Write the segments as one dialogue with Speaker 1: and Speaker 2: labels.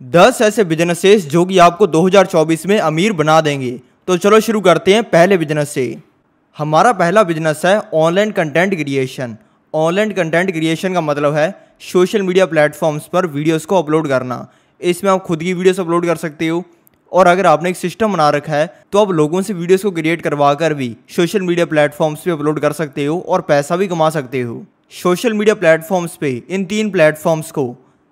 Speaker 1: 10 ऐसे बिजनेसेस जो कि आपको 2024 में अमीर बना देंगे। तो चलो शुरू करते हैं पहले बिजनेस से। हमारा पहला बिजनेस है online content creation. Online content creation का मतलब है सोशल मीडिया प्लेटफॉर्म्स पर वीडियोस को अपलोड करना। इसमें आप खुद की वीडियोस अपलोड कर सकते हो, और अगर आपने एक सिस्टम बना रखा है तो आप लोगों से वीडियोस को क्रिएट करवा कर भी सोशल मीडिया प्लेटफॉर्म्स पे अपलोड कर सकते हो और पैसा भी कमा सकते हो। सोशल मीडिया प्लेटफॉर्म्स पे इन 3 प्लेटफॉर्म्स को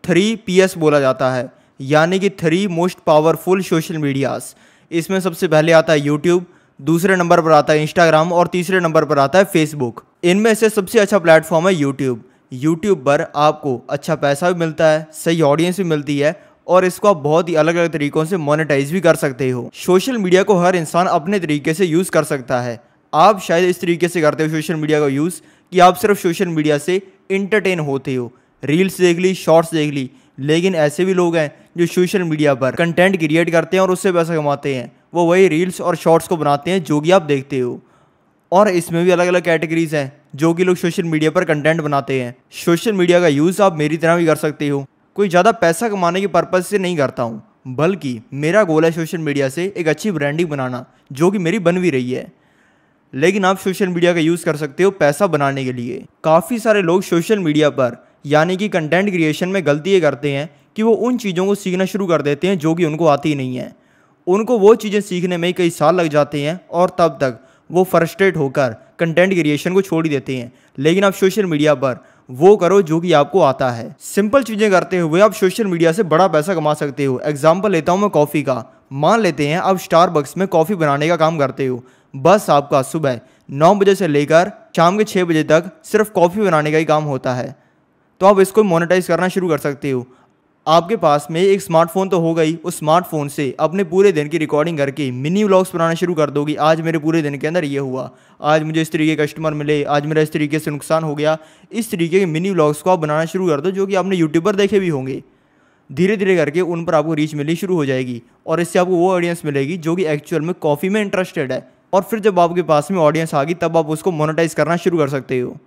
Speaker 1: 3PS बोला जाता है, यानी कि 3 मोस्ट पावरफुल सोशल मीडियाज। इसमें सबसे पहले आता है यूट्यूब, दूसरे नंबर पर आता है इंस्टाग्राम और तीसरे नंबर पर आता है फेसबुक। इनमें से सबसे अच्छा प्लेटफॉर्म है यूट्यूब। यूट्यूब पर आपको अच्छा पैसा भी मिलता है, सही ऑडियंस भी मिलती है, और इसको आप बहुत ही अलग अलग तरीकों से मोनेटाइज भी कर सकते हो। सोशल मीडिया को हर इंसान अपने तरीके से यूज़ कर सकता है। आप शायद इस तरीके से करते हो सोशल मीडिया का यूज़ कि आप सिर्फ सोशल मीडिया से इंटरटेन होते हो, रील्स देख ली, शॉर्ट्स देख ली। लेकिन ऐसे भी लोग हैं जो सोशल मीडिया पर कंटेंट क्रिएट करते हैं और उससे पैसा कमाते हैं। वो वही रील्स और शॉर्ट्स को बनाते हैं जो कि आप देखते हो। और इसमें भी अलग अलग कैटेगरीज हैं जो कि लोग सोशल मीडिया पर कंटेंट बनाते हैं। सोशल मीडिया का यूज़ आप मेरी तरह भी कर सकते हो। कोई ज़्यादा पैसा कमाने के पर्पज़ से नहीं करता हूँ, बल्कि मेरा गोल है सोशल मीडिया से एक अच्छी ब्रांडिंग बनाना, जो कि मेरी बन भी रही है। लेकिन आप सोशल मीडिया का यूज़ कर सकते हो पैसा बनाने के लिए। काफ़ी सारे लोग सोशल मीडिया पर यानी कि कंटेंट क्रिएशन में गलती ये करते हैं कि वो उन चीज़ों को सीखना शुरू कर देते हैं जो कि उनको आती ही नहीं है। उनको वो चीज़ें सीखने में कई साल लग जाते हैं और तब तक वो फ्रस्ट्रेट होकर कंटेंट क्रिएशन को छोड़ ही देते हैं। लेकिन आप सोशल मीडिया पर वो करो जो कि आपको आता है। सिंपल चीज़ें करते हुए आप सोशल मीडिया से बड़ा पैसा कमा सकते हो। एग्जाम्पल लेता हूँ मैं कॉफ़ी का। मान लेते हैं आप स्टारबक्स में कॉफ़ी बनाने का काम करते हो। बस आपका सुबह 9 बजे से लेकर शाम के 6 बजे तक सिर्फ कॉफ़ी बनाने का ही काम होता है। तो आप इसको मोनेटाइज करना शुरू कर सकते हो। आपके पास में एक स्मार्टफोन तो होगा ही, उस स्मार्टफोन से अपने पूरे दिन की रिकॉर्डिंग करके मिनी व्लॉग्स बनाना शुरू कर दोगे। आज मेरे पूरे दिन के अंदर ये हुआ, आज मुझे इस तरीके के कस्टमर मिले, आज मेरा इस तरीके से नुकसान हो गया। इस तरीके के मिनी व्लॉग्स को आप बनाना शुरू कर दो जो कि आपने यूट्यूब पर देखे भी होंगे। धीरे धीरे करके उन पर आपको रीच मिलनी शुरू हो जाएगी और इससे आपको वो ऑडियंस मिलेगी जो कि एक्चुअल में कॉफ़ी में इंटरेस्टेड है। और फिर जब आपके पास में ऑडियंस आ गई तब आप उसको मोनेटाइज करना शुरू कर सकते हो।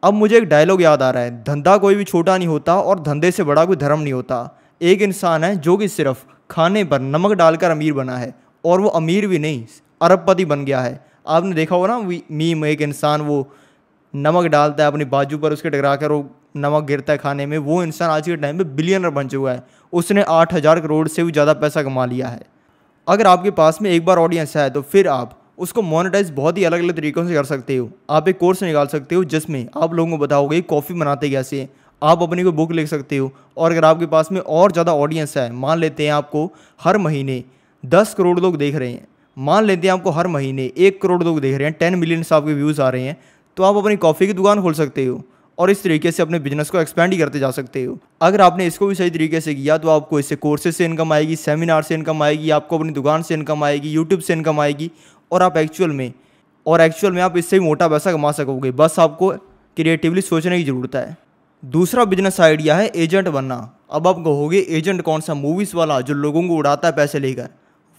Speaker 1: अब मुझे एक डायलॉग याद आ रहा है, धंधा कोई भी छोटा नहीं होता और धंधे से बड़ा कोई धर्म नहीं होता। एक इंसान है जो कि सिर्फ खाने पर नमक डालकर अमीर बना है, और वो अमीर भी नहीं, अरबपति बन गया है। आपने देखा होगा ना मीम, एक इंसान वो नमक डालता है अपनी बाजू पर, उसके टकरा कर वो नमक गिरता है खाने में। वो इंसान आज के टाइम में बिलियनर बन चुका है। उसने 8,000 करोड़ से भी ज़्यादा पैसा कमा लिया है। अगर आपके पास में एक बार ऑडियंस है तो फिर आप उसको मोनेटाइज बहुत ही अलग अलग तरीकों से कर सकते हो। आप एक कोर्स निकाल सकते हो जिसमें आप लोगों को बताओगे कॉफ़ी बनाते कैसे हैं। आप अपनी कोई बुक लिख सकते हो। और अगर आपके पास में और ज़्यादा ऑडियंस है, मान लेते हैं आपको हर महीने 10 करोड़ लोग देख रहे हैं, मान लेते हैं आपको हर महीने 1 करोड़ लोग देख रहे हैं, 10 मिलियन आपके व्यूज़ आ रहे हैं, तो आप अपनी कॉफ़ी की दुकान खोल सकते हो और इस तरीके से अपने बिजनेस को एक्सपेंड ही करते जा सकते हो। अगर आपने इसको भी सही तरीके से किया तो आपको इससे कोर्सेज से इनकम आएगी, सेमिनार से इनकम आएगी, आपको अपनी दुकान से इनकम आएगी, यूट्यूब से इनकम आएगी, और आप एक्चुअल में आप इससे भी मोटा पैसा कमा सकोगे। बस आपको क्रिएटिवली सोचने की ज़रूरत है। दूसरा बिजनेस आइडिया है एजेंट बनना। अब आप कहोगे एजेंट कौन सा, मूवीज़ वाला जो लोगों को उड़ाता है पैसे लेकर?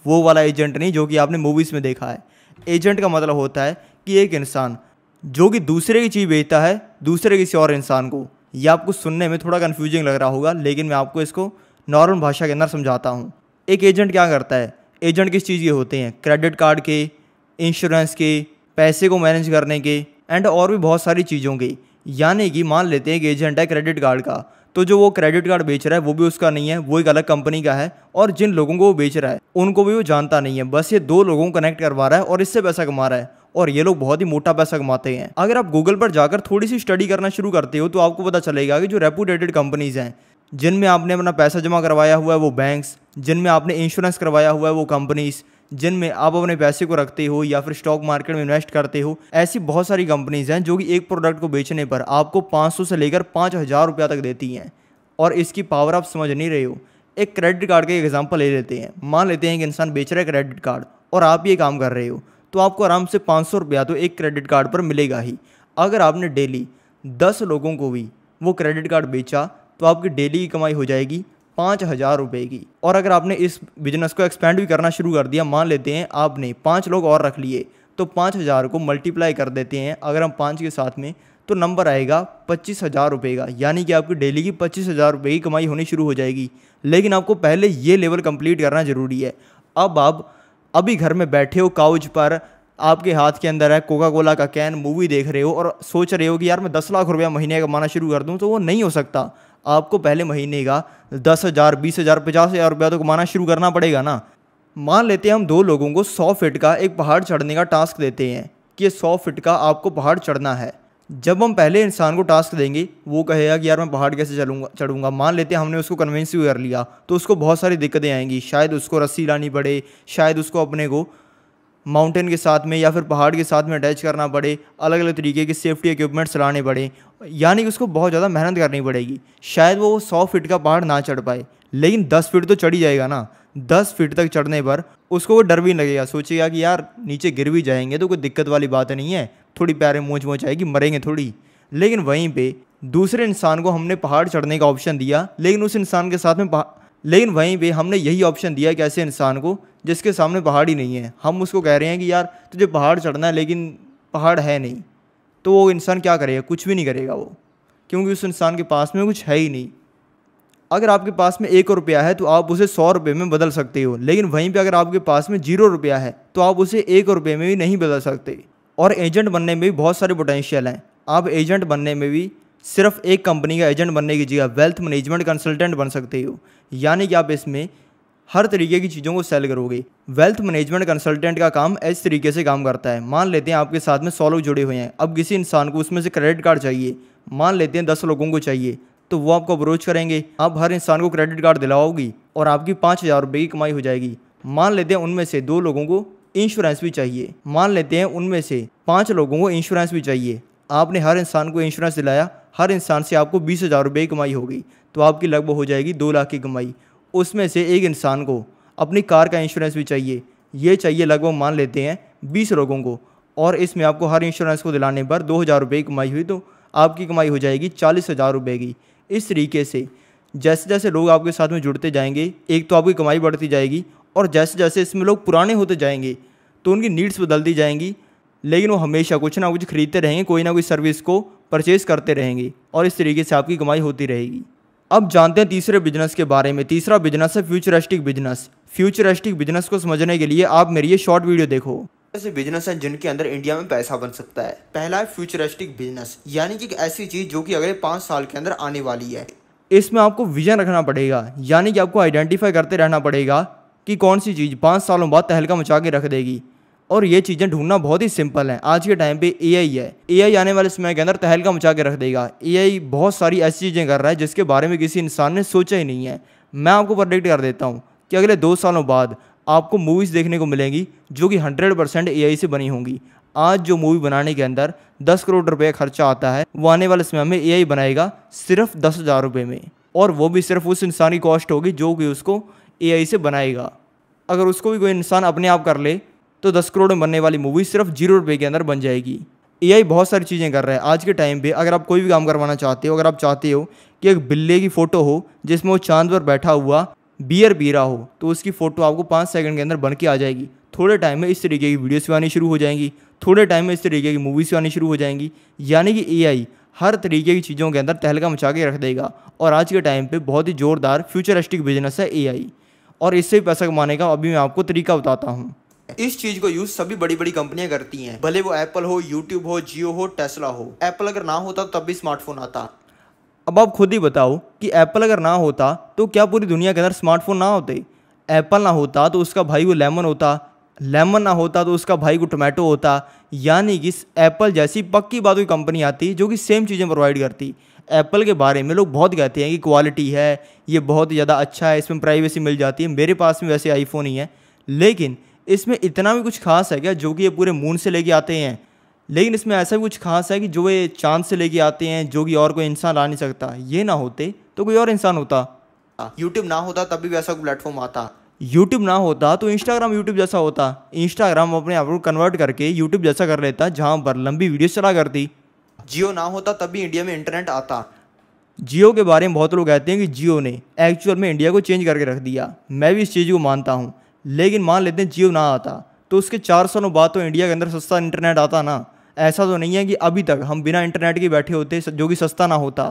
Speaker 1: वो वाला एजेंट नहीं जो कि आपने मूवीज़ में देखा है। एजेंट का मतलब होता है कि एक इंसान जो कि दूसरे की चीज़ बेचता है दूसरे किसी और इंसान को। यह आपको सुनने में थोड़ा कन्फ्यूजिंग लग रहा होगा, लेकिन मैं आपको इसको नॉर्मल भाषा के अंदर समझाता हूँ। एक एजेंट क्या करता है? एजेंट किस चीज़ के होते हैं? क्रेडिट कार्ड के, इंश्योरेंस के, पैसे को मैनेज करने के, एंड और भी बहुत सारी चीज़ों के। यानी कि मान लेते हैं कि एजेंट है क्रेडिट कार्ड का, तो जो वो क्रेडिट कार्ड बेच रहा है वो भी उसका नहीं है, वो एक अलग कंपनी का है, और जिन लोगों को वो बेच रहा है उनको भी वो जानता नहीं है। बस ये 2 लोगों को कनेक्ट करवा रहा है और इससे पैसा कमा रहा है, और ये लोग बहुत ही मोटा पैसा कमाते हैं। अगर आप गूगल पर जाकर थोड़ी सी स्टडी करना शुरू करते हो तो आपको पता चलेगा कि जो रेपुटेटेड कंपनीज हैं, जिनमें आपने अपना पैसा जमा करवाया हुआ है वो बैंक्स, जिनमें आपने इंश्योरेंस करवाया हुआ है वो कंपनीज, जिनमें आप अपने पैसे को रखते हो या फिर स्टॉक मार्केट में इन्वेस्ट करते हो, ऐसी बहुत सारी कंपनीज हैं जो कि एक प्रोडक्ट को बेचने पर आपको 500 से लेकर 5,000 रुपया तक देती हैं। और इसकी पावर आप समझ नहीं रहे हो। एक क्रेडिट कार्ड का एक एग्जांपल ले लेते हैं। मान लेते हैं कि इंसान बेच रहा है क्रेडिट कार्ड और आप ये काम कर रहे हो, तो आपको आराम से 500 रुपया तो एक क्रेडिट कार्ड पर मिलेगा ही। अगर आपने डेली 10 लोगों को भी वो क्रेडिट कार्ड बेचा तो आपकी डेली की कमाई हो जाएगी 5,000 रुपये की। और अगर आपने इस बिजनेस को एक्सपेंड भी करना शुरू कर दिया, मान लेते हैं आपने 5 लोग और रख लिए, तो 5,000 को मल्टीप्लाई कर देते हैं अगर हम 5 के साथ में, तो नंबर आएगा 25,000 रुपये का। यानी कि आपकी डेली की 25,000 रुपये की कमाई होनी शुरू हो जाएगी। लेकिन आपको पहले ये लेवल कंप्लीट करना ज़रूरी है। अब आप अभी घर में बैठे हो काउच पर, आपके हाथ के अंदर है कोका कोला का कैन, मूवी देख रहे हो और सोच रहे हो कि यार मैं 10 लाख रुपया महीने का कमाना शुरू कर दूं, तो वो नहीं हो सकता। आपको पहले महीने का 10,000, 20,000, 50,000 रुपया तो कमाना शुरू करना पड़ेगा ना। मान लेते हैं हम दो लोगों को 100 फीट का एक पहाड़ चढ़ने का टास्क देते हैं कि ये 100 फीट का आपको पहाड़ चढ़ना है। जब हम पहले इंसान को टास्क देंगे, वो कहेगा कि यार मैं पहाड़ कैसे चढ़ूंगा। मान लेते हैं हमने उसको कन्विंस भी कर लिया, तो उसको बहुत सारी दिक्कतें आएंगी। शायद उसको रस्सी लानी पड़े, शायद उसको अपने को माउंटेन के साथ में या फिर पहाड़ के साथ में अटैच करना पड़े, अलग अलग तरीके के सेफ्टी इक्विपमेंट्स लाने पड़े, यानी कि उसको बहुत ज़्यादा मेहनत करनी पड़ेगी। शायद वो 100 फीट का पहाड़ ना चढ़ पाए, लेकिन 10 फीट तो चढ़ ही जाएगा ना। 10 फीट तक चढ़ने पर उसको वो डर भी नहीं लगेगा, सोचेगा कि यार नीचे गिर भी जाएंगे तो कोई दिक्कत वाली बात नहीं है, थोड़ी पैर में मोच आएगी, मरेंगे थोड़ी। लेकिन वहीं पे दूसरे इंसान को हमने पहाड़ चढ़ने का ऑप्शन दिया, लेकिन उस इंसान के साथ में लेकिन वहीं पे हमने यही ऑप्शन दिया कि ऐसे इंसान को जिसके सामने पहाड़ ही नहीं है। हम उसको कह रहे हैं कि यार तुझे पहाड़ चढ़ना है, लेकिन पहाड़ है नहीं। तो वो इंसान क्या करेगा? कुछ भी नहीं करेगा वो, क्योंकि उस इंसान के पास में कुछ है ही नहीं। अगर आपके पास में 1 रुपया है तो आप उसे 100 रुपये में बदल सकते हो, लेकिन वहीं पे अगर आपके पास में 0 रुपया है तो आप उसे 1 रुपये में भी नहीं बदल सकते। और एजेंट बनने में भी बहुत सारे पोटेंशियल हैं। आप एजेंट बनने में भी सिर्फ एक कंपनी का एजेंट बनने की जगह वेल्थ मैनेजमेंट कंसल्टेंट बन सकते हो, यानी कि आप इसमें हर तरीके की चीज़ों को सेल करोगे। वेल्थ मैनेजमेंट कंसल्टेंट का काम इस तरीके से काम करता है। मान लेते हैं आपके साथ में 100 लोग जुड़े हुए हैं, अब किसी इंसान को उसमें से क्रेडिट कार्ड चाहिए, मान लेते हैं 10 लोगों को चाहिए, तो वो आपको अप्रोच करेंगे, आप हर इंसान को क्रेडिट कार्ड दिलाओगी और आपकी 5,000 रुपये की कमाई हो जाएगी। मान लेते हैं उनमें से 2 लोगों को इंश्योरेंस भी चाहिए, मान लेते हैं उनमें से 5 लोगों को इंश्योरेंस भी चाहिए, आपने हर इंसान को इंश्योरेंस दिलाया, हर इंसान से आपको 20,000 रुपये की कमाई होगी, तो आपकी लगभग हो जाएगी 2 लाख की कमाई। उसमें से एक इंसान को अपनी कार का इंश्योरेंस भी चाहिए, ये चाहिए लगभग मान लेते हैं 20 लोगों को, और इसमें आपको हर इंश्योरेंस को दिलाने पर 2,000 रुपये की कमाई हुई, तो आपकी कमाई हो जाएगी 40,000 रुपये की। इस तरीके से जैसे जैसे लोग आपके साथ में जुड़ते जाएंगे, एक तो आपकी कमाई बढ़ती जाएगी, और जैसे जैसे इसमें लोग पुराने होते जाएंगे तो उनकी नीड्स बदलती जाएंगी, लेकिन वो हमेशा कुछ ना कुछ खरीदते रहेंगे, कोई ना कोई सर्विस को परचेज करते रहेंगे, और इस तरीके से आपकी कमाई होती रहेगी। अब जानते हैं तीसरे बिजनेस के बारे में। तीसरा बिजनेस है फ्यूचरिस्टिक बिजनेस। फ्यूचरिस्टिक बिजनेस को समझने के लिए आप मेरी ये शॉर्ट वीडियो देखो। ऐसे बिजनेस हैं जिनके अंदर इंडिया में पैसा बन सकता है। पहला है फ्यूचरिस्टिक बिजनेस, यानी कि एक ऐसी चीज़ जो कि अगले 5 साल के अंदर आने वाली है। इसमें आपको विजन रखना पड़ेगा, यानी कि आपको आइडेंटिफाई करते रहना पड़ेगा कि कौन सी चीज़ 5 सालों बाद तहलका मचा के रख देगी। और ये चीज़ें ढूंढना बहुत ही सिंपल है। आज के टाइम पे एआई है, एआई आने वाले समय के अंदर तहलका मचा के रख देगा। एआई बहुत सारी ऐसी चीज़ें कर रहा है जिसके बारे में किसी इंसान ने सोचा ही नहीं है। मैं आपको प्रेडिक्ट कर देता हूँ कि अगले 2 सालों बाद आपको मूवीज़ देखने को मिलेंगी जो कि 100% एआई से बनी होंगी। आज जो मूवी बनाने के अंदर 10 करोड़ रुपये खर्चा आता है, वो आने वाले समय में एआई बनाएगा सिर्फ 10,000 रुपये में, और वो भी सिर्फ उस इंसान की कॉस्ट होगी जो कि उसको एआई से बनाएगा। अगर उसको भी कोई इंसान अपने आप कर ले तो 10 करोड़ में बनने वाली मूवी सिर्फ 0 रुपये के अंदर बन जाएगी। एआई बहुत सारी चीज़ें कर रहा है आज के टाइम पे। अगर आप कोई भी काम करवाना चाहते हो, अगर आप चाहते हो कि एक बिल्ले की फ़ोटो हो जिसमें वो चांद पर बैठा हुआ बियर पी रहा हो, तो उसकी फ़ोटो आपको 5 सेकंड के अंदर बन के आ जाएगी। थोड़े टाइम में इस तरीके की वीडियोस भी आनी शुरू हो जाएंगी, थोड़े टाइम में इस तरीके की मूवीज़ भी आनी शुरू हो जाएंगी। यानी कि एआई हर तरीके की चीज़ों के अंदर तहलका मचा के रख देगा। और आज के टाइम पे बहुत ही ज़ोरदार फ्यूचरिस्टिक बिजनेस है एआई, और इससे पैसा कमाने का अभी मैं आपको तरीका बताता हूँ। इस चीज़ को यूज़ सभी बड़ी बड़ी कंपनियां करती हैं, भले वो एप्पल हो, यूट्यूब हो, जियो हो, टेस्ला हो। एप्पल अगर ना होता तब भी स्मार्टफोन आता। अब आप खुद ही बताओ कि एप्पल अगर ना होता तो क्या पूरी दुनिया के अंदर स्मार्टफोन ना होते? एप्पल ना होता तो उसका भाई वो लेमन होता, लेमन ना होता तो उसका भाई को टोमेटो होता। यानी कि एप्पल जैसी पक्की बात कोई कंपनी आती जो कि सेम चीज़ें प्रोवाइड करती। एप्पल के बारे में लोग बहुत कहते हैं कि क्वालिटी है, ये बहुत ज़्यादा अच्छा है, इसमें प्राइवेसी मिल जाती है। मेरे पास में वैसे आईफोन ही है, लेकिन इसमें इतना भी कुछ खास है क्या जो कि ये पूरे मून से लेके आते हैं? लेकिन इसमें ऐसा भी कुछ खास है कि जो ये चांद से लेके आते हैं, जो कि और कोई इंसान ला नहीं सकता। ये ना होते तो कोई और इंसान होता। यूट्यूब ना होता तब भी वैसा कोई प्लेटफॉर्म आता। यूट्यूब ना होता तो इंस्टाग्राम यूट्यूब जैसा होता। इंस्टाग्राम अपने आप को कन्वर्ट करके यूट्यूब जैसा कर लेता, जहाँ पर लंबी वीडियोस चला करती। जियो ना होता तब भी इंडिया में इंटरनेट आता। जियो के बारे में बहुत लोग कहते हैं कि जियो ने एक्चुअल में इंडिया को चेंज करके रख दिया। मैं भी इस चीज़ को मानता हूँ, लेकिन मान लेते हैं जियो ना आता तो उसके 4 सालों बाद तो इंडिया के अंदर सस्ता इंटरनेट आता ना। ऐसा तो नहीं है कि अभी तक हम बिना इंटरनेट के बैठे होते जो कि सस्ता ना होता।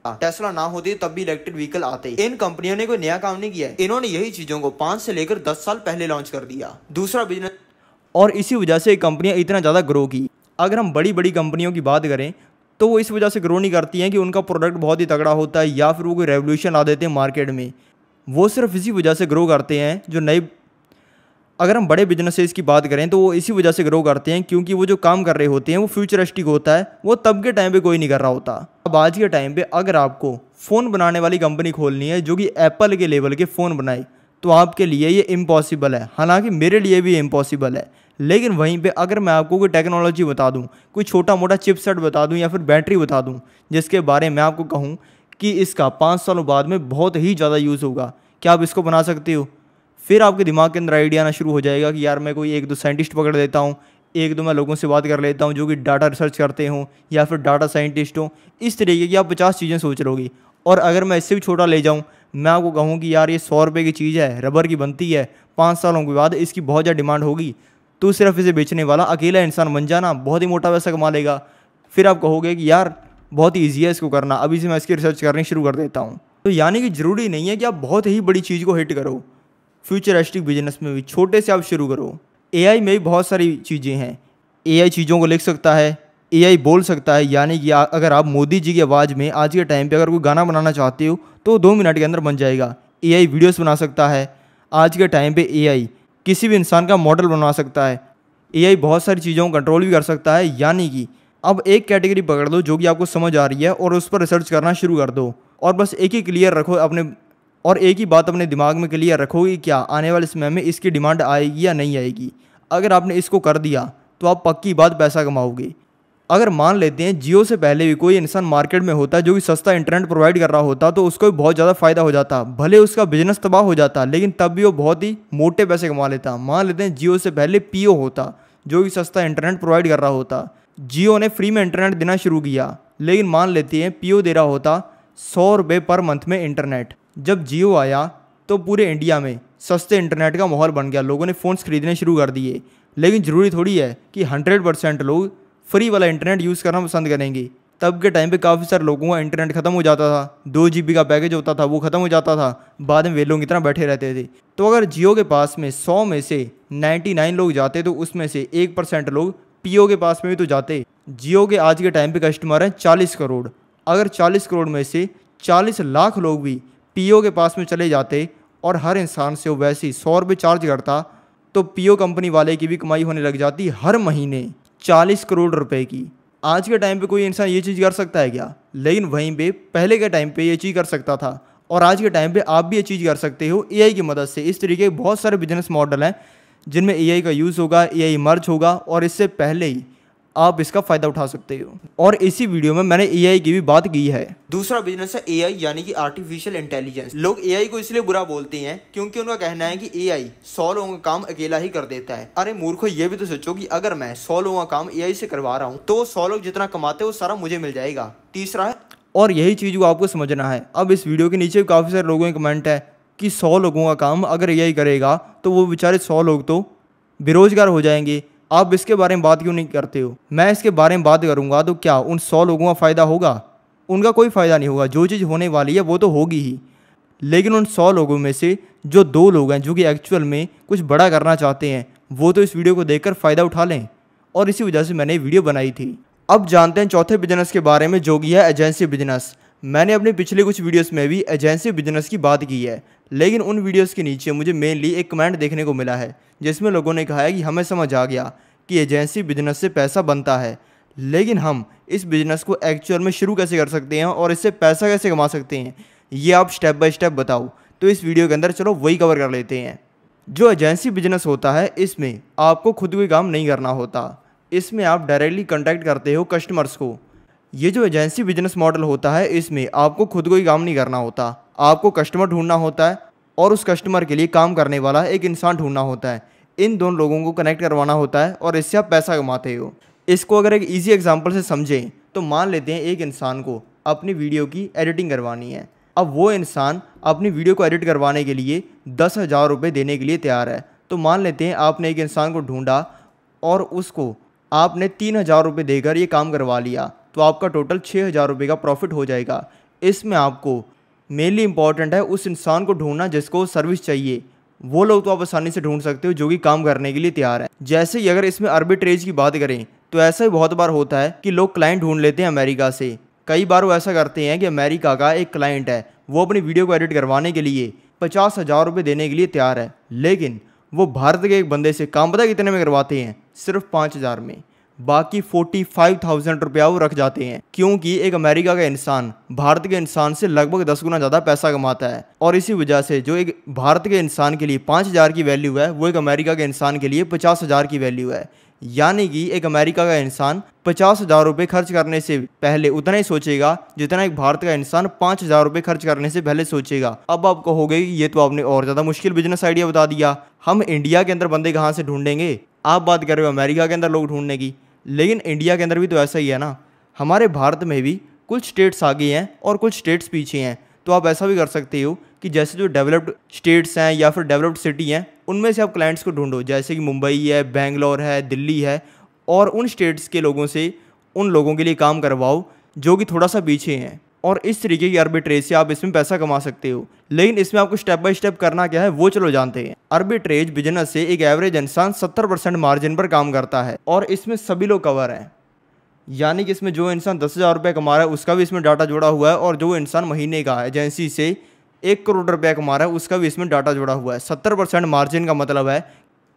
Speaker 1: टेस्ला ना होती तब भी इलेक्ट्रिक व्हीकल आते। इन कंपनियों ने कोई नया काम नहीं किया है, इन्होंने यही चीजों को 5 से लेकर 10 साल पहले लॉन्च कर दिया। दूसरा बिजनेस, और इसी वजह से कंपनियां इतना ज़्यादा ग्रो की। अगर हम बड़ी बड़ी कंपनियों की बात करें तो वो इस वजह से ग्रो नहीं करती हैं कि उनका प्रोडक्ट बहुत ही तगड़ा होता है या फिर वो कोई रेवोल्यूशन ला देते हैं मार्केट में। वो सिर्फ इसी वजह से ग्रो करते हैं जो नए, अगर हम बड़े बिजनेसेस की बात करें तो वो इसी वजह से ग्रो करते हैं क्योंकि वो जो काम कर रहे होते हैं वो फ्यूचरिस्टिक होता है, वो तब के टाइम पे कोई नहीं कर रहा होता। अब आज के टाइम पे अगर आपको फ़ोन बनाने वाली कंपनी खोलनी है जो कि एप्पल के लेवल के फ़ोन बनाए तो आपके लिए ये इम्पॉसिबल है, हालांकि मेरे लिए भी इम्पॉसिबल है। लेकिन वहीं पे अगर मैं आपको कोई टेक्नोलॉजी बता दूं, कोई छोटा मोटा चिपसेट बता दूं या फिर बैटरी बता दूं जिसके बारे में आपको कहूं कि इसका 5 सालों बाद में बहुत ही ज़्यादा यूज़ होगा, क्या आप इसको बना सकते हो? फिर आपके दिमाग के अंदर आइडिया आना शुरू हो जाएगा कि यार मैं कोई 1-2 साइंटिस्ट पकड़ लेता हूँ, 1-2 मैं लोगों से बात कर लेता हूँ जो कि डाटा रिसर्च करते हों या फिर डाटा साइंटिस्ट हों। इस तरीके की आप 50 चीज़ें सोच लोगी। और अगर मैं इससे भी छोटा ले जाऊँ, मैं आपको कहूँ कि यार ये 100 रुपये की चीज़ है, रबर की बनती है, 5 सालों के बाद इसकी बहुत ज़्यादा डिमांड होगी, तो सिर्फ इसे बेचने वाला अकेला इंसान बन जाना, बहुत ही मोटा पैसा कमा लेगा। फिर आप कहोगे कि यार बहुत ही ईजी है इसको करना, अभी से मैं इसकी रिसर्च करनी शुरू कर देता हूँ। तो यानी कि ज़रूरी नहीं है कि आप बहुत ही बड़ी चीज़ को हिट करो, फ्यूचरिस्टिक बिजनेस में भी छोटे से आप शुरू करो। एआई में भी बहुत सारी चीज़ें हैं। एआई चीज़ों को लिख सकता है, एआई बोल सकता है, यानी कि अगर आप मोदी जी की आवाज़ में आज के टाइम पे अगर कोई गाना बनाना चाहते हो तो 2 मिनट के अंदर बन जाएगा। एआई वीडियोस बना सकता है। आज के टाइम पे एआई किसी भी इंसान का मॉडल बना सकता है। एआई बहुत सारी चीज़ों को कंट्रोल भी कर सकता है। यानी कि अब एक कैटेगरी पकड़ दो जो कि आपको समझ आ रही है और उस पर रिसर्च करना शुरू कर दो, और बस एक ही क्लियर रखो अपने, और एक ही बात अपने दिमाग में क्लियर रखो कि क्या आने वाले समय में इसकी डिमांड आएगी या नहीं आएगी। अगर आपने इसको कर दिया तो आप पक्की बात पैसा कमाओगे। अगर मान लेते हैं जियो से पहले भी कोई इंसान मार्केट में होता जो कि सस्ता इंटरनेट प्रोवाइड कर रहा होता तो उसको भी बहुत ज़्यादा फ़ायदा हो जाता, भले उसका बिजनेस तबाह हो जाता लेकिन तब भी वो बहुत ही मोटे पैसे कमा लेता। मान लेते हैं जियो से पहले पियो होता जो कि सस्ता इंटरनेट प्रोवाइड कर रहा होता, जियो ने फ्री में इंटरनेट देना शुरू किया, लेकिन मान लेते हैं पियो दे रहा होता 100 रुपये पर मंथ में इंटरनेट। जब जियो आया तो पूरे इंडिया में सस्ते इंटरनेट का माहौल बन गया, लोगों ने फ़ोन्स खरीदने शुरू कर दिए। लेकिन ज़रूरी थोड़ी है कि 100% लोग फ्री वाला इंटरनेट यूज़ करना पसंद करेंगे। तब के टाइम पे काफ़ी सारे लोगों का इंटरनेट ख़त्म हो जाता था, 2 GB का पैकेज होता था वो ख़त्म हो जाता था, बाद में वे लोग इतना बैठे रहते थे। तो अगर जियो के पास में 100 में से 99 लोग जाते तो उसमें से 1% लोग पियो के पास में भी तो जाते। जियो के आज के टाइम पे कस्टमर हैं 40 करोड़। अगर 40 करोड़ में से 40 लाख लोग भी पियो के पास में चले जाते और हर इंसान से वो वैसे ही 100 रुपये चार्ज करता तो पियो कंपनी वाले की भी कमाई होने लग जाती हर महीने 40 करोड़ रुपए की। आज के टाइम पे कोई इंसान ये चीज़ कर सकता है क्या? लेकिन वहीं पे पहले के टाइम पे ये चीज़ कर सकता था, और आज के टाइम पे आप भी ये चीज़ कर सकते हो एआई की मदद से। इस तरीके के बहुत सारे बिजनेस मॉडल हैं जिनमें एआई का यूज़ होगा, एआई मर्ज होगा, और इससे पहले ही आप इसका फ़ायदा उठा सकते हो। और इसी वीडियो में मैंने एआई की भी बात की है। दूसरा बिजनेस है एआई यानी कि आर्टिफिशियल इंटेलिजेंस। लोग एआई को इसलिए बुरा बोलते हैं क्योंकि उनका कहना है कि एआई 100 लोगों का काम अकेला ही कर देता है। अरे मूर्खो, ये भी तो सोचो कि अगर मैं 100 लोगों का काम एआई से करवा रहा हूँ तो 100 लोग जितना कमाते हैं वो सारा मुझे मिल जाएगा। तीसरा है, और यही चीज़ को आपको समझना है। अब इस वीडियो के नीचे काफ़ी सारे लोगों के कमेंट है कि 100 लोगों का काम अगर एआई करेगा तो वो बेचारे 100 लोग तो बेरोजगार हो जाएंगे। आप इसके बारे में बात क्यों नहीं करते हो? मैं इसके बारे में बात करूंगा तो क्या उन 100 लोगों का फ़ायदा होगा? उनका कोई फ़ायदा नहीं होगा। जो चीज़ होने वाली है वो तो होगी ही, लेकिन उन 100 लोगों में से जो 2 लोग हैं जो कि एक्चुअल में कुछ बड़ा करना चाहते हैं वो तो इस वीडियो को देखकर फ़ायदा उठा लें, और इसी वजह से मैंने वीडियो बनाई थी। अब जानते हैं चौथे बिजनेस के बारे में जो कि है एजेंसी बिजनेस। मैंने अपने पिछले कुछ वीडियोस में भी एजेंसी बिजनेस की बात की है, लेकिन उन वीडियोस के नीचे मुझे मेनली एक कमेंट देखने को मिला है जिसमें लोगों ने कहा है कि हमें समझ आ गया कि एजेंसी बिजनेस से पैसा बनता है, लेकिन हम इस बिज़नेस को एक्चुअल में शुरू कैसे कर सकते हैं और इससे पैसा कैसे कमा सकते हैं, ये आप स्टेप बाय स्टेप बताओ। तो इस वीडियो के अंदर चलो वही कवर कर लेते हैं। जो एजेंसी बिजनेस होता है इसमें आपको खुद कोई काम नहीं करना होता, इसमें आप डायरेक्टली कॉन्टैक्ट करते हो कस्टमर्स को। ये जो एजेंसी बिजनेस मॉडल होता है इसमें आपको खुद कोई काम नहीं करना होता, आपको कस्टमर ढूंढना होता है और उस कस्टमर के लिए काम करने वाला एक इंसान ढूंढना होता है। इन दोनों लोगों को कनेक्ट करवाना होता है और इससे आप पैसा कमाते हो। इसको अगर एक ईजी एग्जांपल से समझें तो मान लेते हैं एक इंसान को अपनी वीडियो की एडिटिंग करवानी है। अब वो इंसान अपनी वीडियो को एडिट करवाने के लिए 10,000 रुपये देने के लिए तैयार है। तो मान लेते हैं आपने एक इंसान को ढूंढा और उसको आपने 3,000 रुपये देकर ये काम करवा लिया, तो आपका टोटल 6,000 रुपये का प्रॉफिट हो जाएगा। इसमें आपको मेनली इंपॉर्टेंट है उस इंसान को ढूंढना जिसको सर्विस चाहिए। वो लोग तो आप आसानी से ढूंढ सकते हो जो कि काम करने के लिए तैयार है। जैसे ही अगर इसमें आर्बिट्रेज की बात करें तो ऐसा ही बहुत बार होता है कि लोग क्लाइंट ढूंढ लेते हैं अमेरिका से। कई बार वो ऐसा करते हैं कि अमेरिका का एक क्लाइंट है, वो अपनी वीडियो को एडिट करवाने के लिए 50,000 रुपये देने के लिए तैयार है, लेकिन वो भारत के एक बंदे से काम पता कितने में करवाते हैं? सिर्फ 5,000 में। बाकी 45,000 रुपया वो रख जाते हैं, क्योंकि एक अमेरिका का इंसान भारत के इंसान से लगभग 10 गुना ज़्यादा पैसा कमाता है। और इसी वजह से जो एक भारत के इंसान के लिए 5,000 की वैल्यू है, वो एक अमेरिका के इंसान के लिए 50,000 की वैल्यू है। यानी कि एक अमेरिका का इंसान 50,000 रुपये खर्च करने से पहले उतना ही सोचेगा जितना एक भारत का इंसान 5,000 रुपये खर्च करने से पहले सोचेगा। अब आप कहोगे कि ये तो आपने और ज़्यादा मुश्किल बिजनेस आइडिया बता दिया, हम इंडिया के अंदर बंदे कहाँ से ढूंढेंगे? आप बात कर रहे हो अमेरिका के अंदर लोग ढूंढने की, लेकिन इंडिया के अंदर भी तो ऐसा ही है ना। हमारे भारत में भी कुछ स्टेट्स आगे हैं और कुछ स्टेट्स पीछे हैं। तो आप ऐसा भी कर सकते हो कि जैसे जो डेवलप्ड स्टेट्स हैं या फिर डेवलप्ड सिटी हैं, उनमें से आप क्लाइंट्स को ढूंढो, जैसे कि मुंबई है, बेंगलोर है, दिल्ली है, और उन स्टेट्स के लोगों से उन लोगों के लिए काम करवाओ जो कि थोड़ा सा पीछे हैं। और इस तरीके की आर्बिट्रेज से आप इसमें पैसा कमा सकते हो। लेकिन इसमें आपको स्टेप बाय स्टेप करना क्या है वो चलो जानते हैं। आर्बिट्रेज बिजनेस से एक एवरेज इंसान 70% मार्जिन पर काम करता है और इसमें सभी लोग कवर हैं। यानी कि इसमें जो इंसान 10,000 रुपये कमा रहा है उसका भी इसमें डाटा जुड़ा हुआ है, और जो इंसान महीने का एजेंसी से 1 करोड़ रुपया कमा रहा है उसका भी इसमें डाटा जुड़ा हुआ है। 70% मार्जिन का मतलब है,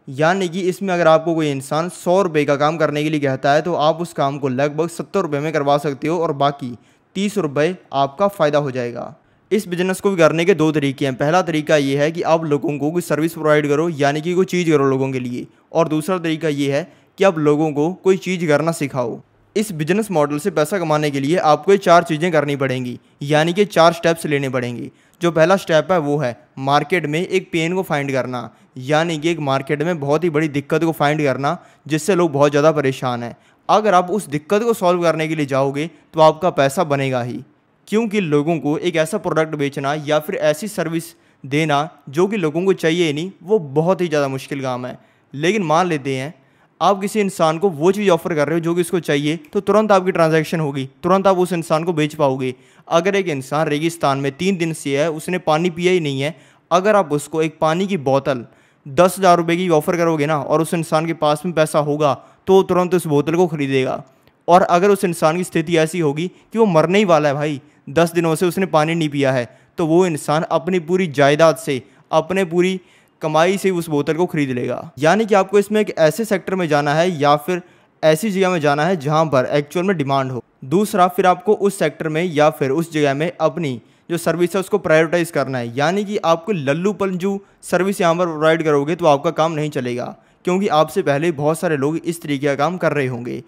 Speaker 1: यानी कि इसमें अगर आपको कोई इंसान 100 रुपये का काम करने के लिए कहता है तो आप उस काम को लगभग 70 रुपये में करवा सकते हो और बाकी 30 रुपये आपका फ़ायदा हो जाएगा। इस बिज़नेस को भी करने के 2 तरीके हैं। पहला तरीका ये है कि आप लोगों को कोई सर्विस प्रोवाइड करो, यानी कि कोई चीज़ करो लोगों के लिए, और दूसरा तरीका ये है कि आप लोगों को कोई चीज़ करना सिखाओ। इस बिजनेस मॉडल से पैसा कमाने के लिए आपको ये 4 चीज़ें करनी पड़ेंगी, यानी कि 4 स्टेप्स लेने पड़ेंगे। जो पहला स्टेप है वो है मार्केट में एक पेन को फाइंड करना, यानी कि एक मार्केट में बहुत ही बड़ी दिक्कत को फाइंड करना जिससे लोग बहुत ज़्यादा परेशान हैं। अगर आप उस दिक्कत को सॉल्व करने के लिए जाओगे तो आपका पैसा बनेगा ही, क्योंकि लोगों को एक ऐसा प्रोडक्ट बेचना या फिर ऐसी सर्विस देना जो कि लोगों को चाहिए नहीं, वो बहुत ही ज़्यादा मुश्किल काम है। लेकिन मान लेते हैं आप किसी इंसान को वो चीज़ ऑफर कर रहे हो जो कि उसको चाहिए, तो तुरंत आपकी ट्रांजैक्शन होगी, तुरंत आप उस इंसान को बेच पाओगे। अगर एक इंसान रेगिस्तान में 3 दिन से है, उसने पानी पिया ही नहीं है, अगर आप उसको एक पानी की बोतल 10,000 रुपये की ऑफ़र करोगे ना, और उस इंसान के पास में पैसा होगा तो तुरंत उस बोतल को ख़रीदेगा। और अगर उस इंसान की स्थिति ऐसी होगी कि वो मरने ही वाला है भाई, 10 दिनों से उसने पानी नहीं पिया है, तो वो इंसान अपनी पूरी जायदाद से, अपने पूरी कमाई से उस बोतल को खरीद लेगा। यानी कि आपको इसमें एक ऐसे सेक्टर में जाना है या फिर ऐसी जगह में जाना है जहां पर एक्चुअल में डिमांड हो। दूसरा, फिर आपको उस सेक्टर में या फिर उस जगह में अपनी जो सर्विस है उसको प्रायोरिटाइज करना है। यानी कि आपको लल्लू पल्लू सर्विस यहाँ पर प्रोवाइड करोगे तो आपका काम नहीं चलेगा, क्योंकि आपसे पहले बहुत सारे लोग इस तरीके का काम कर रहे होंगे।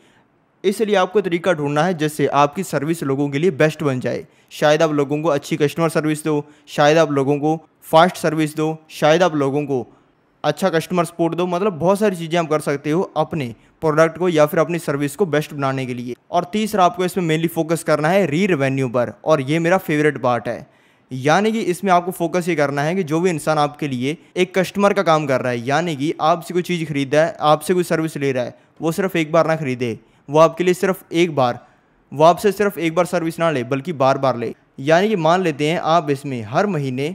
Speaker 1: इसलिए आपको तरीका ढूंढना है जिससे आपकी सर्विस लोगों के लिए बेस्ट बन जाए। शायद आप लोगों को अच्छी कस्टमर सर्विस दो, शायद आप लोगों को फास्ट सर्विस दो, शायद आप लोगों को अच्छा कस्टमर सपोर्ट दो, मतलब बहुत सारी चीज़ें आप कर सकते हो अपने प्रोडक्ट को या फिर अपनी सर्विस को बेस्ट बनाने के लिए। और तीसरा, आपको इसमें मेनली फोकस करना है री रेवेन्यू पर, और ये मेरा फेवरेट पार्ट है। यानी कि इसमें आपको फोकस ये करना है कि जो भी इंसान आपके लिए एक कस्टमर का काम कर रहा है, यानी कि आपसे कोई चीज़ खरीदा है, आपसे कोई सर्विस ले रहा है, वो सिर्फ एक बार ना खरीदे, वो आपके लिए सिर्फ एक बार, वो आपसे सिर्फ एक बार सर्विस ना ले बल्कि बार बार ले। यानी कि मान लेते हैं आप इसमें हर महीने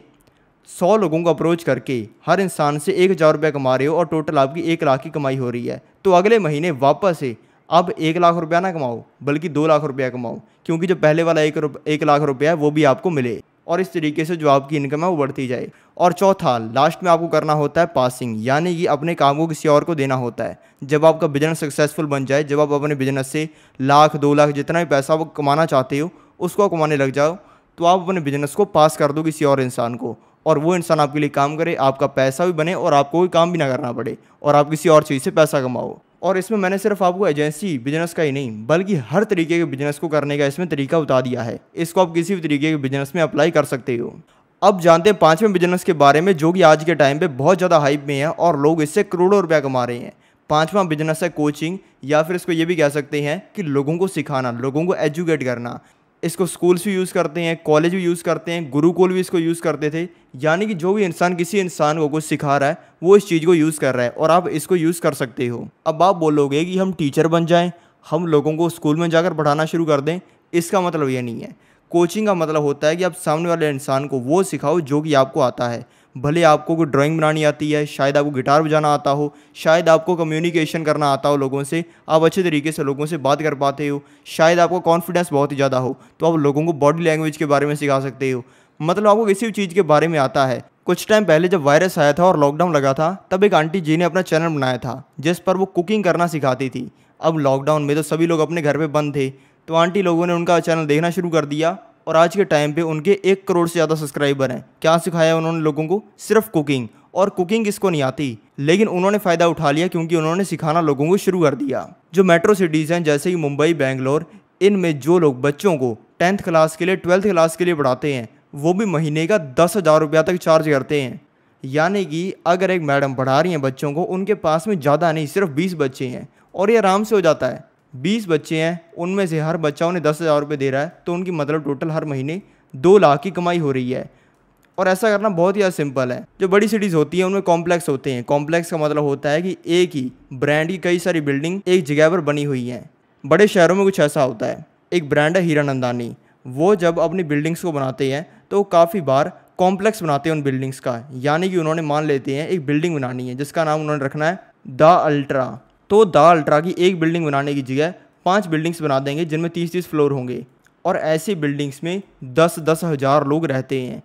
Speaker 1: 100 लोगों को अप्रोच करके हर इंसान से 1,000 रुपये कमा रहे हो और टोटल आपकी 1 लाख की कमाई हो रही है, तो अगले महीने वापस से अब 1 लाख रुपया ना कमाओ बल्कि 2 लाख रुपया कमाओ, क्योंकि जो पहले वाला 1 लाख रुपया है वो भी आपको मिले, और इस तरीके से जो आपकी इनकम है वो बढ़ती जाए। और चौथा, लास्ट में आपको करना होता है पासिंग, यानी कि अपने काम को किसी और को देना होता है। जब आपका बिजनेस सक्सेसफुल बन जाए, जब आप अपने बिजनेस से लाख 2 लाख जितना भी पैसा वो कमाना चाहते हो उसको कमाने लग जाओ, तो आप अपने बिजनेस को पास कर दो किसी और इंसान को, और वो इंसान आपके लिए काम करे, आपका पैसा भी बने और आपको कोई काम भी ना करना पड़े, और आप किसी और चीज़ से पैसा कमाओ। और इसमें मैंने सिर्फ आपको एजेंसी बिजनेस का ही नहीं बल्कि हर तरीके के बिजनेस को करने का इसमें तरीका बता दिया है। इसको आप किसी भी तरीके के बिजनेस में अप्लाई कर सकते हो। अब जानते हैं 5वें बिजनेस के बारे में, जो कि आज के टाइम पे बहुत ज़्यादा हाइप में है और लोग इससे करोड़ों रुपया कमा रहे हैं। 5वां बिजनेस है कोचिंग, या फिर इसको ये भी कह सकते हैं कि लोगों को सिखाना, लोगों को एजुकेट करना। इसको स्कूल्स भी यूज़ करते हैं, कॉलेज भी यूज़ करते हैं, गुरुकुल भी इसको यूज़ करते थे। यानी कि जो भी इंसान किसी इंसान को कुछ सिखा रहा है वो इस चीज़ को यूज़ कर रहा है, और आप इसको यूज़ कर सकते हो। अब आप बोलोगे कि हम टीचर बन जाएं, हम लोगों को स्कूल में जाकर पढ़ाना शुरू कर दें, इसका मतलब ये नहीं है। कोचिंग का मतलब होता है कि आप सामने वाले इंसान को वो सिखाओ जो कि आपको आता है। भले आपको कोई ड्राइंग बनानी आती है, शायद आपको गिटार बजाना आता हो, शायद आपको कम्युनिकेशन करना आता हो लोगों से, आप अच्छे तरीके से लोगों से बात कर पाते हो, शायद आपको कॉन्फिडेंस बहुत ही ज़्यादा हो तो आप लोगों को बॉडी लैंग्वेज के बारे में सिखा सकते हो। मतलब आपको किसी भी चीज़ के बारे में आता है। कुछ टाइम पहले जब वायरस आया था और लॉकडाउन लगा था, तब एक आंटी जी ने अपना चैनल बनाया था जिस पर वो कुकिंग करना सिखाती थी। अब लॉकडाउन में तो सभी लोग अपने घर पे बंद थे, तो आंटी लोगों ने उनका चैनल देखना शुरू कर दिया और आज के टाइम पे उनके 1 करोड़ से ज़्यादा सब्सक्राइबर हैं। क्या सिखाया उन्होंने लोगों को? सिर्फ कुकिंग। और कुकिंग किसको नहीं आती, लेकिन उन्होंने फ़ायदा उठा लिया क्योंकि उन्होंने सिखाना लोगों को शुरू कर दिया। जो मेट्रो सिटीज़ हैं जैसे कि मुंबई, बेंगलोर, इनमें जो लोग बच्चों को 10th क्लास के लिए, 12th क्लास के लिए पढ़ाते हैं, वो भी महीने का 10,000 रुपया तक चार्ज करते हैं। यानी कि अगर एक मैडम पढ़ा रही हैं बच्चों को, उनके पास में ज़्यादा नहीं, सिर्फ 20 बच्चे हैं और ये आराम से हो जाता है। 20 बच्चे हैं, उनमें से हर बच्चा उन्हें 10,000 रुपये दे रहा है, तो उनकी मतलब टोटल हर महीने 2 लाख की कमाई हो रही है। और ऐसा करना बहुत ही ज़्यादा सिंपल है। जो बड़ी सिटीज़ होती हैं उनमें कॉम्प्लेक्स होते हैं। कॉम्प्लेक्स का मतलब होता है कि एक ही ब्रांड की कई सारी बिल्डिंग एक जगह पर बनी हुई हैं। बड़े शहरों में कुछ ऐसा होता है। एक ब्रांड है हीरानंदानी, वो जब अपनी बिल्डिंग्स को बनाते हैं तो काफ़ी बार कॉम्प्लेक्स बनाते हैं उन बिल्डिंग्स का। यानी कि उन्होंने मान लेते हैं एक बिल्डिंग बनानी है जिसका नाम उन्होंने रखना है द अल्ट्रा। तो द अल्ट्रा की एक बिल्डिंग बनाने की जगह 5 बिल्डिंग्स बना देंगे जिनमें 30-30 फ्लोर होंगे और ऐसी बिल्डिंग्स में 10-10 हज़ार लोग रहते हैं।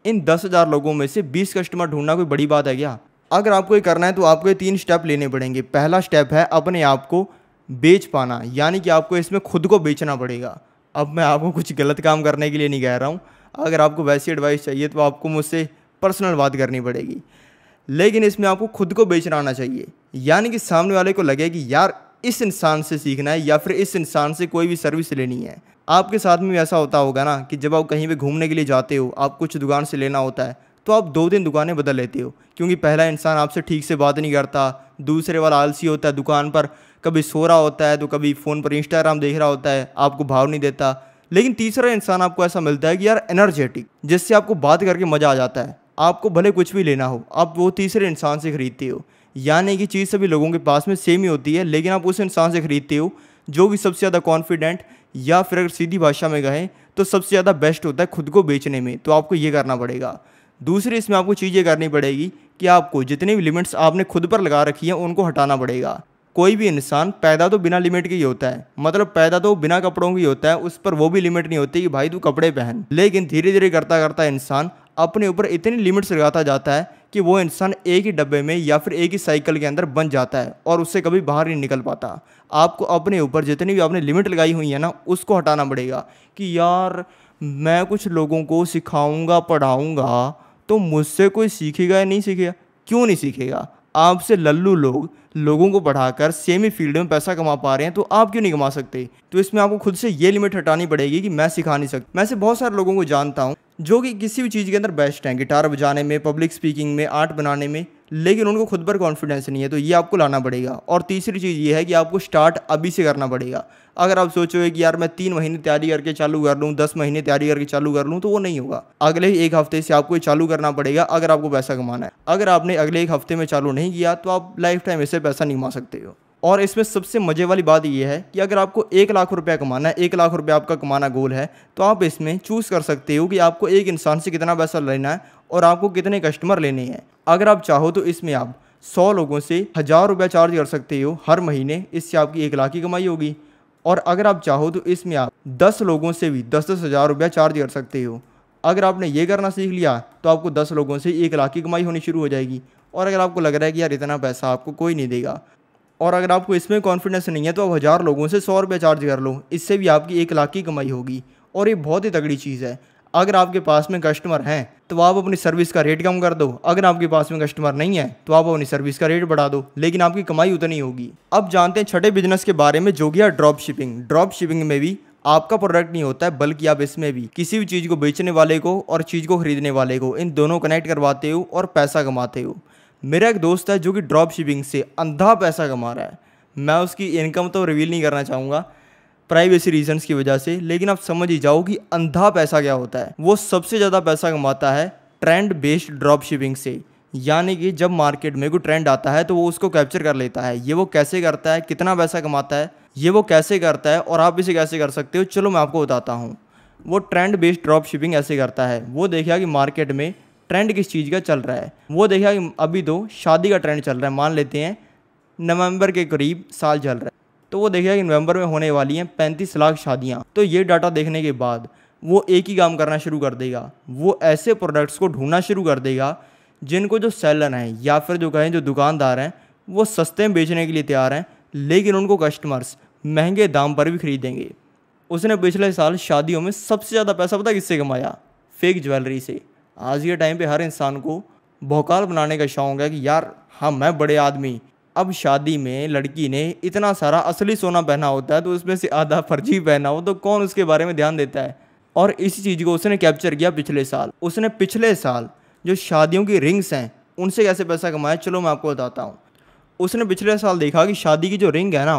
Speaker 1: इन 10,000 लोगों में से 20 कस्टमर ढूंढना कोई बड़ी बात है क्या? अगर आपको ये करना है तो आपको ये 3 स्टेप लेने पड़ेंगे। पहला स्टेप है अपने आप को बेच पाना, यानी कि आपको इसमें खुद को बेचना पड़ेगा। अब मैं आपको कुछ गलत काम करने के लिए नहीं कह रहा हूँ। अगर आपको वैसी एडवाइस चाहिए तो आपको मुझसे पर्सनल बात करनी पड़ेगी, लेकिन इसमें आपको खुद को बेचना आना चाहिए। यानी कि सामने वाले को लगे कि यार इस इंसान से सीखना है या फिर इस इंसान से कोई भी सर्विस लेनी है। आपके साथ में भी ऐसा होता होगा ना कि जब आप कहीं पे घूमने के लिए जाते हो, आप कुछ दुकान से लेना होता है तो आप 2 दिन दुकानें बदल लेते हो, क्योंकि पहला इंसान आपसे ठीक से बात नहीं करता, दूसरे वाला आलसी होता है, दुकान पर कभी सो रहा होता है तो कभी फ़ोन पर इंस्टाग्राम देख रहा होता है, आपको भाव नहीं देता। लेकिन तीसरा इंसान आपको ऐसा मिलता है कि यार एनर्जेटिक, जिससे आपको बात करके मज़ा आ जाता है। आपको भले कुछ भी लेना हो, आप वो तीसरे इंसान से खरीदते हो। यानी कि चीज़ सभी लोगों के पास में सेम ही होती है, लेकिन आप उस इंसान से खरीदते हो जो कि सबसे ज़्यादा कॉन्फिडेंट, या फिर अगर सीधी भाषा में कहें तो सबसे ज़्यादा बेस्ट होता है खुद को बेचने में। तो आपको ये करना पड़ेगा। दूसरी इसमें आपको चीज़ ये करनी पड़ेगी कि आपको जितनी भी लिमिट्स आपने खुद पर लगा रखी हैं उनको हटाना पड़ेगा। कोई भी इंसान पैदा तो बिना लिमिट के ही होता है, मतलब पैदा तो बिना कपड़ों की होता है, उस पर वो भी लिमिट नहीं होती कि भाई तू कपड़े पहन। लेकिन धीरे धीरे करता करता इंसान अपने ऊपर इतनी लिमिट्स लगाता जाता है कि वो इंसान एक ही डब्बे में या फिर एक ही साइकिल के अंदर बन जाता है और उससे कभी बाहर नहीं निकल पाता। आपको अपने ऊपर जितनी भी आपने लिमिट लगाई हुई है ना, उसको हटाना पड़ेगा कि यार मैं कुछ लोगों को सिखाऊंगा, पढ़ाऊंगा, तो मुझसे कोई सीखेगा या नहीं सीखेगा? क्यों नहीं सीखेगा? आपसे लल्लू लोग लोगों को पढ़ाकर सेम ही फील्ड में पैसा कमा पा रहे हैं, तो आप क्यों नहीं कमा सकते? तो इसमें आपको खुद से ये लिमिट हटानी पड़ेगी कि मैं सिखा नहीं सकता। मैं ऐसे बहुत सारे लोगों को जानता हूँ जो कि किसी भी चीज़ के अंदर बेस्ट हैं, गिटार बजाने में, पब्लिक स्पीकिंग में, आर्ट बनाने में, लेकिन उनको खुद पर कॉन्फिडेंस नहीं है। तो ये आपको लाना पड़ेगा। और तीसरी चीज़ ये है कि आपको स्टार्ट अभी से करना पड़ेगा। अगर आप सोचोगे कि यार मैं 3 महीने तैयारी करके चालू कर लूँ, 10 महीने तैयारी करके चालू कर लूँ, तो वो नहीं होगा। अगले ही 1 हफ्ते से आपको ये चालू करना पड़ेगा अगर आपको पैसा कमाना है। अगर आपने अगले 1 हफ्ते में चालू नहीं किया तो आप लाइफ टाइम इससे पैसा नहीं कमा सकते हो। और इसमें सबसे मज़े वाली बात ये है कि अगर आपको 1 लाख रुपया कमाना है, 1 लाख रुपया आपका कमाना गोल है, तो आप इसमें चूज़ कर सकते हो कि आपको एक इंसान से कितना पैसा लेना है और आपको कितने कस्टमर लेने हैं। अगर आप चाहो तो इसमें आप 100 लोगों से 1000 रुपया चार्ज कर सकते हो हर महीने, इससे आपकी 1 लाख की कमाई होगी। और अगर आप चाहो तो इसमें आप 10 लोगों से भी 10-10 हज़ार रुपया चार्ज कर सकते हो। अगर आपने ये करना सीख लिया तो आपको 10 लोगों से 1 लाख की कमाई होनी शुरू हो जाएगी। और अगर आपको लग रहा है कि यार इतना पैसा आपको कोई नहीं देगा, और अगर आपको इसमें कॉन्फिडेंस नहीं है, तो आप 1000 लोगों से 100 रुपये चार्ज कर लो, इससे भी आपकी 1 लाख की कमाई होगी। और ये बहुत ही तगड़ी चीज़ है। अगर आपके पास में कस्टमर हैं तो आप अपनी सर्विस का रेट कम कर दो, अगर आपके पास में कस्टमर नहीं है तो आप अपनी सर्विस का रेट बढ़ा दो, लेकिन आपकी कमाई उतनी होगी। अब जानते हैं छठे बिजनेस के बारे में, जो कि ड्रॉप शिपिंग। ड्रॉप शिपिंग में भी आपका प्रोडक्ट नहीं होता है, बल्कि आप इसमें भी किसी भी चीज़ को बेचने वाले को और चीज़ को खरीदने वाले को, इन दोनों कनेक्ट करवाते हो और पैसा कमाते हो। मेरा एक दोस्त है जो कि ड्रॉप शिपिंग से अंधा पैसा कमा रहा है। मैं उसकी इनकम तो रिवील नहीं करना चाहूँगा प्राइवेसी रीजंस की वजह से, लेकिन आप समझ ही जाओ कि अंधा पैसा क्या होता है। वो सबसे ज़्यादा पैसा कमाता है ट्रेंड बेस्ड ड्रॉप शिपिंग से। यानी कि जब मार्केट में कोई ट्रेंड आता है तो वो उसको कैप्चर कर लेता है। ये वो कैसे करता है, कितना पैसा कमाता है, ये वो कैसे करता है और आप इसे कैसे कर सकते हो, चलो मैं आपको बताता हूँ। वो ट्रेंड बेस्ड ड्रॉप शिपिंग ऐसे करता है। वो देखेगा कि मार्केट में ट्रेंड किस चीज़ का चल रहा है। वो देखेगा कि अभी तो शादी का ट्रेंड चल रहा है, मान लेते हैं नवंबर के करीब साल चल रहा है, तो वो देखेगा कि नवंबर में होने वाली हैं 35 लाख शादियाँ। तो ये डाटा देखने के बाद वो एक ही काम करना शुरू कर देगा, वो ऐसे प्रोडक्ट्स को ढूंढना शुरू कर देगा जिनको जो सेलर हैं या फिर जो कहें जो दुकानदार हैं वो सस्ते में बेचने के लिए तैयार हैं, लेकिन उनको कस्टमर्स महंगे दाम पर भी खरीदेंगे। उसने पिछले साल शादियों में सबसे ज़्यादा पैसा पता किससे कमाया? फेक ज्वेलरी से। आज के टाइम पे हर इंसान को भौकाल बनाने का शौक है कि यार हाँ मैं बड़े आदमी। अब शादी में लड़की ने इतना सारा असली सोना पहना होता है तो उसमें से आधा फर्जी पहना हो तो कौन उसके बारे में ध्यान देता है। और इसी चीज़ को उसने कैप्चर किया पिछले साल। उसने पिछले साल जो शादियों की रिंग्स हैं उनसे कैसे पैसा कमाया, चलो मैं आपको बताता हूँ। उसने पिछले साल देखा कि शादी की जो रिंग है ना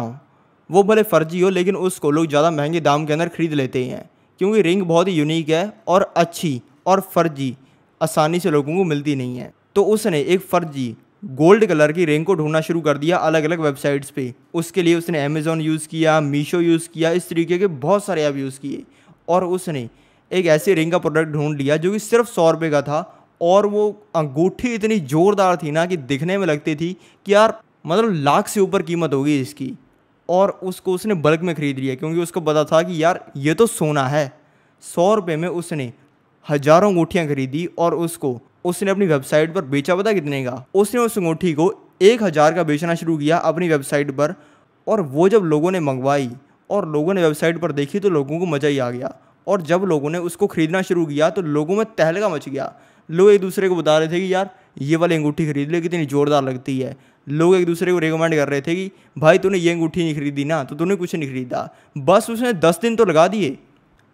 Speaker 1: वो भले फर्जी हो लेकिन उसको लोग ज़्यादा महंगे दाम के अंदर खरीद लेते हैं, क्योंकि रिंग बहुत ही यूनिक है और अच्छी, और फर्जी आसानी से लोगों को मिलती नहीं है। तो उसने एक फर्जी गोल्ड कलर की रिंग को ढूंढना शुरू कर दिया अलग अलग वेबसाइट्स पे। उसके लिए उसने अमेज़ॉन यूज़ किया, मीशो यूज़ किया, इस तरीके के बहुत सारे ऐप यूज़ किए और उसने एक ऐसी रिंग का प्रोडक्ट ढूंढ लिया जो कि सिर्फ 100 रुपये का था। और वो अंगूठी इतनी ज़ोरदार थी ना कि दिखने में लगती थी कि यार मतलब लाख से ऊपर कीमत होगी इसकी। और उसको उसने बल्क में ख़रीद लिया क्योंकि उसको पता था कि यार ये तो सोना है। 100 रुपये में उसने हज़ारों अंगूठियाँ खरीदी और उसको उसने अपनी वेबसाइट पर बेचा, पता कितने का? उसने उस अंगूठी को 1000 का बेचना शुरू किया अपनी वेबसाइट पर। और वो जब लोगों ने मंगवाई और लोगों ने वेबसाइट पर देखी तो लोगों को मज़ा ही आ गया। और जब लोगों ने उसको ख़रीदना शुरू किया तो लोगों में तहलका मच गया। लोग एक दूसरे को बता रहे थे कि यार ये वाली अंगूठी खरीद ले, कितनी ज़ोरदार लगती है। लोग एक दूसरे को रिकमेंड कर रहे थे कि भाई तूने ये अंगूठी नहीं खरीदी ना तो तूने कुछ नहीं खरीदा। बस उसने 10 दिन तो लगा दिए।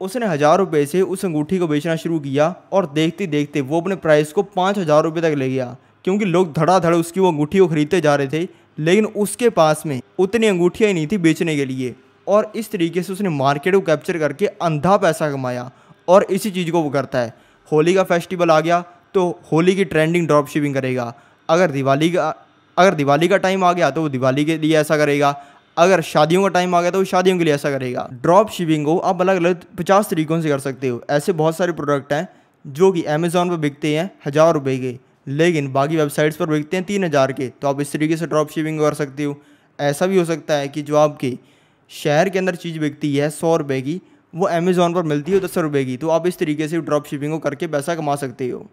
Speaker 1: उसने 1000 रुपये से उस अंगूठी को बेचना शुरू किया और देखते देखते वो अपने प्राइस को 5000 रुपये तक ले गया, क्योंकि लोग धड़ाधड़ उसकी वो अंगूठी को खरीदते जा रहे थे, लेकिन उसके पास में उतनी अंगूठियाँ ही नहीं थी बेचने के लिए। और इस तरीके से उसने मार्केट को कैप्चर करके अंधा पैसा कमाया। और इसी चीज़ को वो करता है। होली का फेस्टिवल आ गया तो होली की ट्रेंडिंग ड्रॉप शिपिंग करेगा। अगर दिवाली का टाइम आ गया तो वो दिवाली के लिए ऐसा करेगा। अगर शादियों का टाइम आ गया तो वो शादियों के लिए ऐसा करेगा। ड्रॉप शिपिंग को आप अलग अलग 50 तरीक़ों से कर सकते हो। ऐसे बहुत सारे प्रोडक्ट हैं जो कि अमेज़ॉन पर बिकते हैं 1000 रुपये के, लेकिन बाकी वेबसाइट्स पर बिकते हैं 3000 के। तो आप इस तरीके से ड्रॉप शिपिंग कर सकते हो। ऐसा भी हो सकता है कि जो आपके शहर के अंदर चीज़ बिकती है 100 रुपये की, वो अमेज़ॉन पर मिलती है 10 रुपये की। तो आप इस तरीके से ड्रॉप शिपिंग को करके पैसा कमा सकते हो।